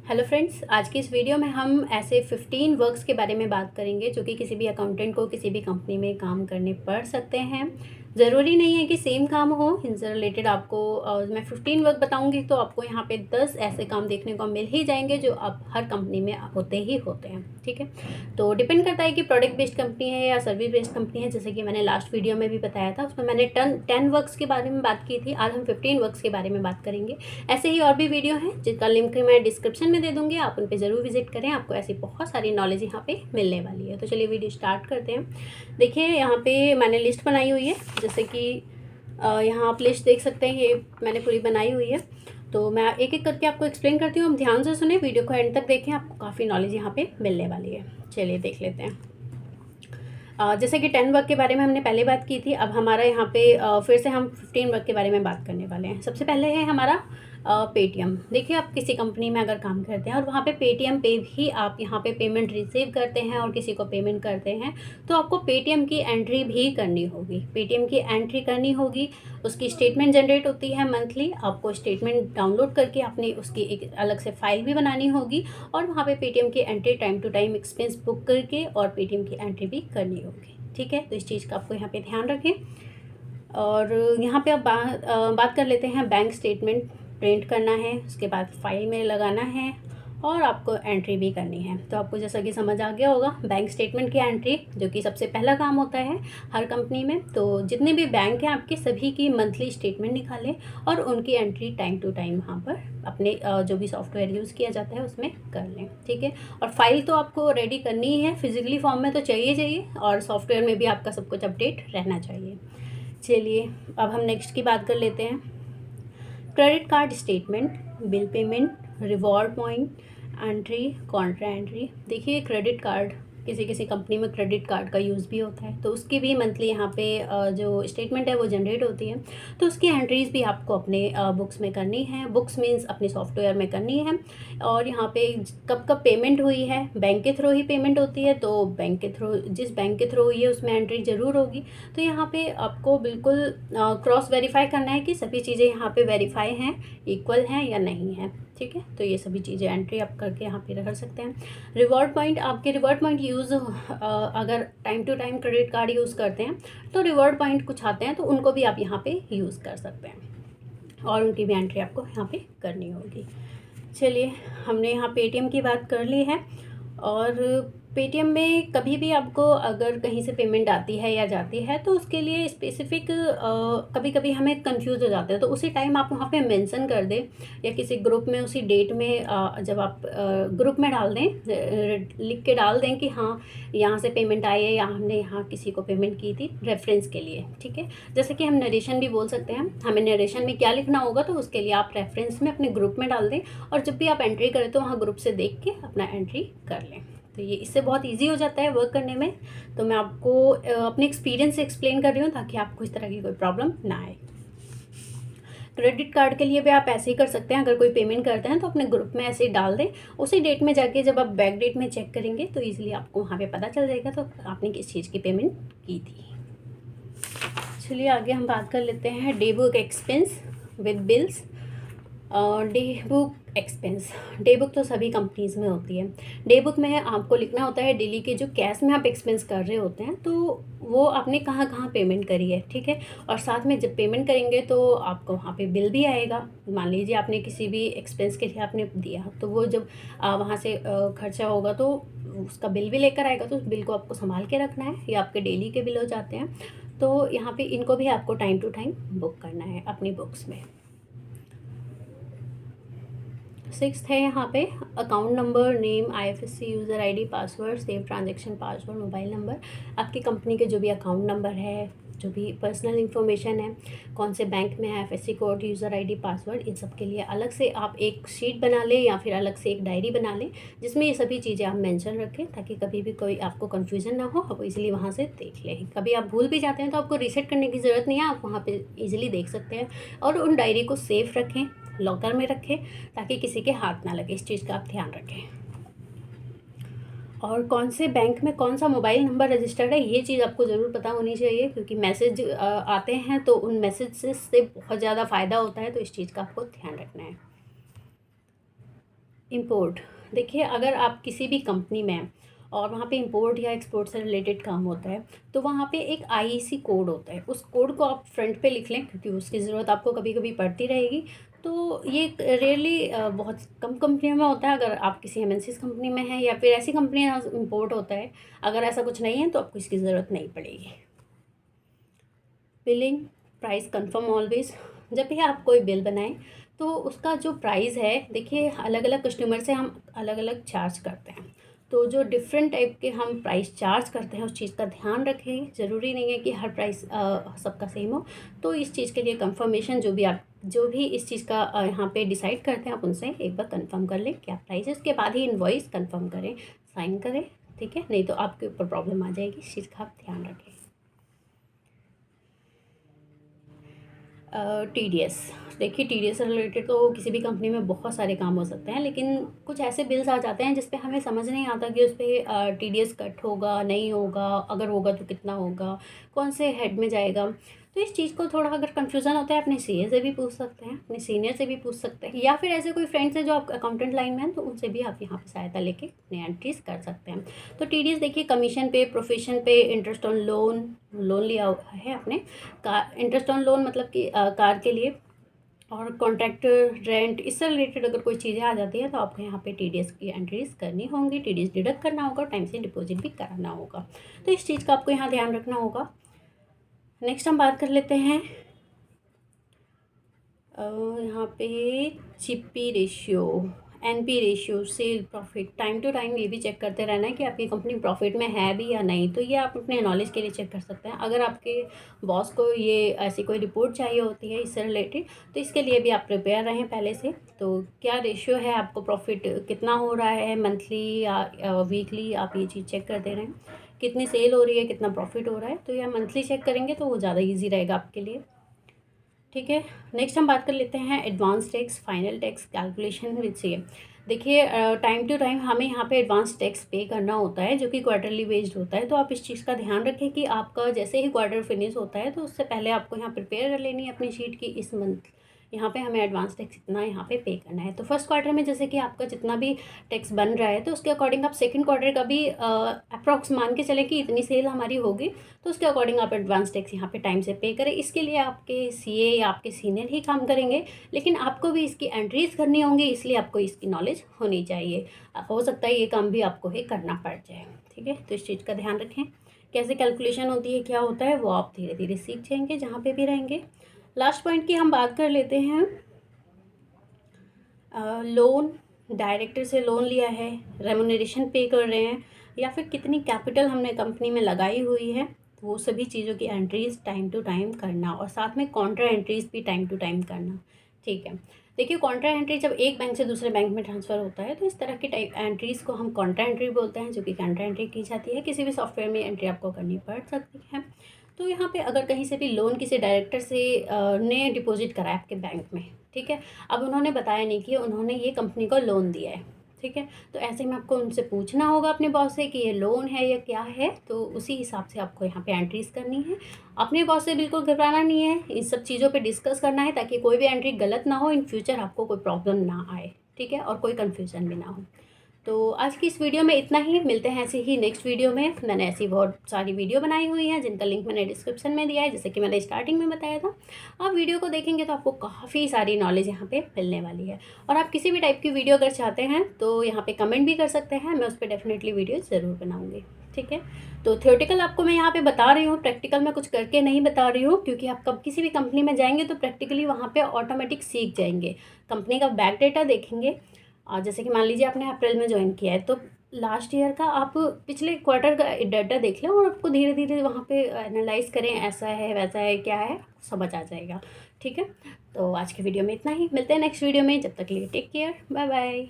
Hello friends, आज की इस वीडियो में हम ऐसे 15 वर्क्स के बारे में बात करेंगे जो कि किसी भी अकाउंटेंट को किसी भी कंपनी में काम करने पड़ सकते हैं। ज़रूरी नहीं है कि सेम काम हो, इनसे रिलेटेड आपको मैं 15 वर्क बताऊंगी तो आपको यहाँ पे 10 ऐसे काम देखने को मिल ही जाएंगे जो अब हर कंपनी में होते ही होते हैं। ठीक है, तो डिपेंड करता है कि प्रोडक्ट बेस्ड कंपनी है या सर्विस बेस्ड कंपनी है। जैसे कि मैंने लास्ट वीडियो में भी बताया था, उसमें मैंने 10 वर्क्स के बारे में बात की थी। आज हम 15 वर्क्स के बारे में बात करेंगे। ऐसे ही और भी वीडियो हैं जिसका लिंक मैं डिस्क्रिप्शन में दे दूंगी, आप उन पे ज़रूर विजिट करें। आपको ऐसी बहुत सारी नॉलेज यहाँ पे मिलने वाली है। तो चलिए वीडियो स्टार्ट करते हैं। देखिए, यहाँ पे मैंने लिस्ट बनाई हुई है। जैसे कि यहाँ आप लिस्ट देख सकते हैं, ये मैंने पूरी बनाई हुई है। तो मैं एक एक करके आपको एक्सप्लेन करती हूँ। आप ध्यान से सुने, वीडियो को एंड तक देखें, आपको काफ़ी नॉलेज यहाँ पे मिलने वाली है। चलिए देख लेते हैं। जैसे कि 10 वर्क के बारे में हमने पहले बात की थी, अब हमारा यहाँ पे फिर से हम 15 वर्क के बारे में बात करने वाले हैं। सबसे पहले है हमारा पेटीएम। देखिए, आप किसी कंपनी में अगर काम करते हैं और वहाँ पे पेटीएम पे भी आप यहाँ पे पेमेंट रिसीव करते हैं और किसी को पेमेंट करते हैं, तो आपको पेटीएम की एंट्री भी करनी होगी। पेटीएम की एंट्री करनी होगी, उसकी स्टेटमेंट जनरेट होती है मंथली। आपको स्टेटमेंट डाउनलोड करके अपनी उसकी एक अलग से फाइल भी बनानी होगी और वहाँ पे पेटीएम की entry time to time expense book करके और पेटीएम की एंट्री भी करनी होगी। ठीक है, तो इस चीज़ का आपको यहाँ पे ध्यान रखें। और यहाँ पे अब बात कर लेते हैं। बैंक स्टेटमेंट प्रिंट करना है, उसके बाद फाइल में लगाना है और आपको एंट्री भी करनी है। तो आपको जैसा कि समझ आ गया होगा, बैंक स्टेटमेंट की एंट्री जो कि सबसे पहला काम होता है हर कंपनी में। तो जितने भी बैंक हैं आपके, सभी की मंथली स्टेटमेंट निकालें और उनकी एंट्री टाइम टू टाइम वहाँ पर अपने जो भी सॉफ्टवेयर यूज़ किया जाता है उसमें कर लें। ठीक है, और फाइल तो आपको रेडी करनी ही है, फिजिकली फॉर्म में तो चाहिए और सॉफ्टवेयर में भी आपका सब कुछ अपडेट रहना चाहिए। चलिए, अब हम नेक्स्ट की बात कर लेते हैं। Credit card statement, bill payment, reward point entry, Contra entry. देखिए, क्रेडिट कार्ड किसी किसी कंपनी में क्रेडिट कार्ड का यूज़ भी होता है, तो उसकी भी मंथली यहाँ पे जो स्टेटमेंट है वो जनरेट होती है। तो उसकी एंट्रीज़ भी आपको अपने बुक्स में करनी है। बुक्स मीन्स अपने सॉफ्टवेयर में करनी है। और यहाँ पे कब कब पेमेंट हुई है, बैंक के थ्रू ही पेमेंट होती है, तो बैंक के थ्रू, जिस बैंक के थ्रू हुई है उसमें एंट्री ज़रूर होगी। तो यहाँ पे आपको बिल्कुल क्रॉस वेरीफाई करना है कि सभी चीज़ें यहाँ पे वेरीफाई हैं, इक्वल हैं या नहीं है। ठीक है, तो ये सभी चीज़ें एंट्री आप करके यहाँ पे कर सकते हैं। रिवॉर्ड पॉइंट, आपके रिवॉर्ड पॉइंट यूज़ अगर time to time credit card use करते हैं तो रिवॉर्ड पॉइंट कुछ आते हैं, तो उनको भी आप यहाँ पे यूज़ कर सकते हैं और उनकी भी एंट्री आपको यहाँ पे करनी होगी। चलिए, हमने यहाँ पेटीएम की बात कर ली है। और पेटीएम में कभी भी आपको अगर कहीं से पेमेंट आती है या जाती है तो उसके लिए स्पेसिफ़िक कभी कभी हमें कंफ्यूज हो जाते हैं, तो उसी टाइम आप वहाँ पे मेंशन कर दें या किसी ग्रुप में उसी डेट में जब आप ग्रुप में डाल दें, लिख के डाल दें कि हाँ, यहाँ से पेमेंट आई है या हमने यहाँ किसी को पेमेंट की थी, रेफरेंस के लिए। ठीक है, जैसे कि हम नरेशन भी बोल सकते हैं। हमें नरेशन में क्या लिखना होगा तो उसके लिए आप रेफरेंस में अपने ग्रुप में डाल दें और जब भी आप एंट्री करें तो वहाँ ग्रुप से देख के अपना एंट्री कर लें। तो ये इससे बहुत इजी हो जाता है वर्क करने में। तो मैं आपको अपने एक्सपीरियंस से एक्सप्लेन कर रही हूँ ताकि आपको इस तरह की कोई प्रॉब्लम ना आए। क्रेडिट कार्ड के लिए भी आप ऐसे ही कर सकते हैं। अगर कोई पेमेंट करते हैं तो अपने ग्रुप में ऐसे ही डाल दें, उसी डेट में जाके जब आप बैक डेट में चेक करेंगे तो ईजिली आपको वहाँ पे पता चल जाएगा तो आपने किस चीज़ की पेमेंट की थी। चलिए, आगे हम बात कर लेते हैं day book expense with bills. Day book expense, day book तो सभी कंपनीज़ में होती है। डे बुक में आपको लिखना होता है डेली के जो कैश में आप एक्सपेंस कर रहे होते हैं, तो वो आपने कहाँ कहाँ पेमेंट करी है। ठीक है, और साथ में जब पेमेंट करेंगे तो आपको वहाँ पे बिल भी आएगा। मान लीजिए आपने किसी भी एक्सपेंस के लिए आपने दिया, तो वो जब वहाँ से खर्चा होगा तो उसका बिल भी लेकर आएगा, तो उस बिल को आपको संभाल के रखना है। ये आपके डेली के बिल हो जाते हैं, तो यहाँ पे इनको भी आपको टाइम टू टाइम बुक करना है अपनी बुक्स में। 6th है यहाँ पे account number, name, IFSC, user ID, password, save transaction password, mobile number. आपकी कंपनी के जो भी अकाउंट नंबर है, जो भी पर्सनल इन्फॉर्मेशन है, कौन से बैंक में है, IFSC code, user ID, password, इन सब के लिए अलग से आप एक शीट बना लें या फिर अलग से एक डायरी बना लें जिसमें ये सभी चीज़ें आप मेंशन रखें ताकि कभी भी कोई आपको कन्फ्यूजन ना हो, आप इजीली वहाँ से देख लें। कभी आप भूल भी जाते हैं तो आपको रीसेट करने की ज़रूरत नहीं है, आप वहाँ पर ईजिली देख सकते हैं। और उन डायरी को सेफ रखें, लॉकर में रखें ताकि किसी के हाथ ना लगे, इस चीज़ का आप ध्यान रखें। और कौन से बैंक में कौन सा मोबाइल नंबर रजिस्टर्ड है, ये चीज़ आपको ज़रूर पता होनी चाहिए क्योंकि मैसेज आते हैं तो उन मैसेज से बहुत ज़्यादा फ़ायदा होता है, तो इस चीज़ का आपको ध्यान रखना है। इंपोर्ट, देखिए अगर आप किसी भी कंपनी में हैं और वहाँ पे इंपोर्ट या एक्सपोर्ट से रिलेटेड काम होता है तो वहाँ पे एक आईईसी कोड होता है, उस कोड को आप फ्रंट पे लिख लें क्योंकि उसकी ज़रूरत आपको कभी कभी पड़ती रहेगी। तो ये रियली बहुत कम कंपनियों में होता है, अगर आप किसी एमएनसीज कंपनी में हैं या फिर ऐसी कंपनी जहाँ इंपोर्ट होता है, अगर ऐसा कुछ नहीं है तो आपको इसकी ज़रूरत नहीं पड़ेगी। बिलिंग, प्राइस कंफर्म ऑलवेज, जब भी आप कोई बिल बनाएं तो उसका जो प्राइस है, देखिए अलग अलग कस्टमर से हम अलग अलग चार्ज करते हैं, तो जो डिफरेंट टाइप के हम प्राइस चार्ज करते हैं उस चीज़ का ध्यान रखें। ज़रूरी नहीं है कि हर प्राइस सबका सेम हो। तो इस चीज़ के लिए कंफर्मेशन जो भी इस चीज़ का यहाँ पे डिसाइड करते हैं आप उनसे एक बार कंफर्म कर लें क्या प्राइस है, उसके बाद ही इनवॉइस कंफर्म करें, साइन करें। ठीक है, नहीं तो आपके ऊपर प्रॉब्लम आ जाएगी, इस चीज़ का आप ध्यान रखें। टीडीएस, देखिए टीडीएस से रिलेटेड तो किसी भी कंपनी में बहुत सारे काम हो सकते हैं, लेकिन कुछ ऐसे बिल्स आ जाते हैं जिस पे हमें समझ नहीं आता कि उस पर टीडीएस कट होगा नहीं होगा, अगर होगा तो कितना होगा, कौन से हेड में जाएगा। तो इस चीज़ को थोड़ा अगर कन्फ्यूज़न होता है अपने सीए से भी पूछ सकते हैं, अपने सीनियर से भी पूछ सकते हैं, या फिर ऐसे कोई फ्रेंड्स है जो आप अकाउंटेंट लाइन में हैं तो उनसे भी आप यहाँ पे सहायता लेके अपने एंट्रीज कर सकते हैं। तो टीडीएस देखिए कमीशन पे, प्रोफेशन पे, इंटरेस्ट ऑन लोन लिया है आपने, कार इंटरेस्ट ऑन लोन मतलब कि कार के लिए, और कॉन्ट्रैक्टर रेंट, इससे रिलेटेड अगर कोई चीज़ें आ जाती है तो आपको यहाँ पे टीडीएस की एंट्रीज करनी होंगी, टीडीएस डिडक्ट करना होगा, टाइम से डिपॉजिट भी कराना होगा। तो इस चीज़ का आपको यहाँ ध्यान रखना होगा। नेक्स्ट हम बात कर लेते हैं यहाँ पे GP ratio, NP ratio, sale profit, time to time ये भी चेक करते रहना है कि आपकी कंपनी प्रॉफिट में है भी या नहीं। तो ये आप अपने नॉलेज के लिए चेक कर सकते हैं। अगर आपके बॉस को ये ऐसी कोई रिपोर्ट चाहिए होती है इससे रिलेटेड तो इसके लिए भी आप प्रिपेयर रहें पहले से। तो क्या रेशियो है, आपको प्रॉफिट कितना हो रहा है मंथली या वीकली, आप ये चीज़ चेक करते रहें। कितनी सेल हो रही है, कितना प्रॉफिट हो रहा है, तो यह मंथली चेक करेंगे तो वो ज़्यादा ईजी रहेगा आपके लिए। ठीक है, नेक्स्ट हम बात कर लेते हैं advance tax, final tax calculation with CA. देखिए टाइम टू टाइम हमें यहाँ पे एडवांस टैक्स पे करना होता है जो कि क्वार्टरली बेस्ड होता है। तो आप इस चीज़ का ध्यान रखें कि आपका जैसे ही क्वार्टर फिनिश होता है तो उससे पहले आपको यहाँ प्रिपेयर कर लेनी है अपनी शीट की, इस मंथ यहाँ पे हमें एडवांस टैक्स इतना यहाँ पे करना है। तो फर्स्ट क्वार्टर में जैसे कि आपका जितना भी टैक्स बन रहा है तो उसके अकॉर्डिंग आप सेकंड क्वार्टर का भी अप्रॉक्स मान के चले कि इतनी सेल हमारी होगी, तो उसके अकॉर्डिंग आप एडवांस टैक्स यहाँ पे टाइम से पे करें। इसके लिए आपके सीए या आपके सीनियर ही काम करेंगे, लेकिन आपको भी इसकी एंट्रीज करनी होंगी, इसलिए आपको इसकी नॉलेज होनी चाहिए। हो सकता है ये काम भी आपको ही करना पड़ जाए। ठीक है, तो इस चीज़ का ध्यान रखें, कैसे कैलकुलेशन होती है, क्या होता है, वो आप धीरे धीरे सीख जाएंगे जहाँ पे भी रहेंगे। लास्ट पॉइंट की हम बात कर लेते हैं, लोन, डायरेक्टर से लोन लिया है, रेमुनरेशन पे कर रहे हैं, या फिर कितनी कैपिटल हमने कंपनी में लगाई हुई है, वो सभी चीज़ों की एंट्रीज टाइम टू टाइम करना, और साथ में कॉन्ट्रा एंट्रीज भी टाइम टू टाइम करना। ठीक है, देखिए कॉन्ट्रा एंट्री जब एक बैंक से दूसरे बैंक में ट्रांसफ़र होता है तो इस तरह की टाइप एंट्रीज़ को हम कॉन्ट्रा एंट्री बोलते हैं, जो कि कॉन्ट्रा एंट्री की जाती है। किसी भी सॉफ्टवेयर में एंट्री आपको करनी पड़ सकती है। तो यहाँ पे अगर कहीं से भी लोन किसी डायरेक्टर से ने डिपॉजिट करा है आपके बैंक में, ठीक है, अब उन्होंने बताया नहीं कि उन्होंने ये कंपनी को लोन दिया है, ठीक है, तो ऐसे में आपको उनसे पूछना होगा अपने बॉस से कि ये लोन है या क्या है, तो उसी हिसाब से आपको यहाँ पे एंट्रीज करनी है। अपने बॉस से बिल्कुल घबराना नहीं है, इन सब चीज़ों पे डिस्कस करना है ताकि कोई भी एंट्री गलत ना हो, इन फ्यूचर आपको कोई प्रॉब्लम ना आए। ठीक है, और कोई कन्फ्यूज़न भी ना हो। तो आज की इस वीडियो में इतना ही, मिलते हैं ऐसे ही नेक्स्ट वीडियो में। मैंने ऐसी बहुत सारी वीडियो बनाई हुई हैं जिनका लिंक मैंने डिस्क्रिप्शन में दिया है, जैसे कि मैंने स्टार्टिंग में बताया था। आप वीडियो को देखेंगे तो आपको काफ़ी सारी नॉलेज यहाँ पे मिलने वाली है। और आप किसी भी टाइप की वीडियो अगर चाहते हैं तो यहाँ पे कमेंट भी कर सकते हैं, मैं उस पर डेफिनेटली वीडियो ज़रूर बनाऊँगी। ठीक है, तो थ्योरेटिकल आपको मैं यहाँ पे बता रही हूँ, प्रैक्टिकल में कुछ करके नहीं बता रही हूँ, क्योंकि आप कब किसी भी कंपनी में जाएंगे तो प्रैक्टिकली वहाँ पे ऑटोमेटिक सीख जाएंगे। कंपनी का बैक डेटा देखेंगे, जैसे कि मान लीजिए आपने अप्रैल में ज्वाइन किया है तो लास्ट ईयर का आप पिछले क्वार्टर का डाटा देख लें और आपको धीरे धीरे वहाँ पे एनालाइज करें, ऐसा है वैसा है क्या है, समझ आ जाएगा। ठीक है, तो आज के वीडियो में इतना ही, मिलते हैं नेक्स्ट वीडियो में, जब तक के लिए टेक केयर, बाय बाय।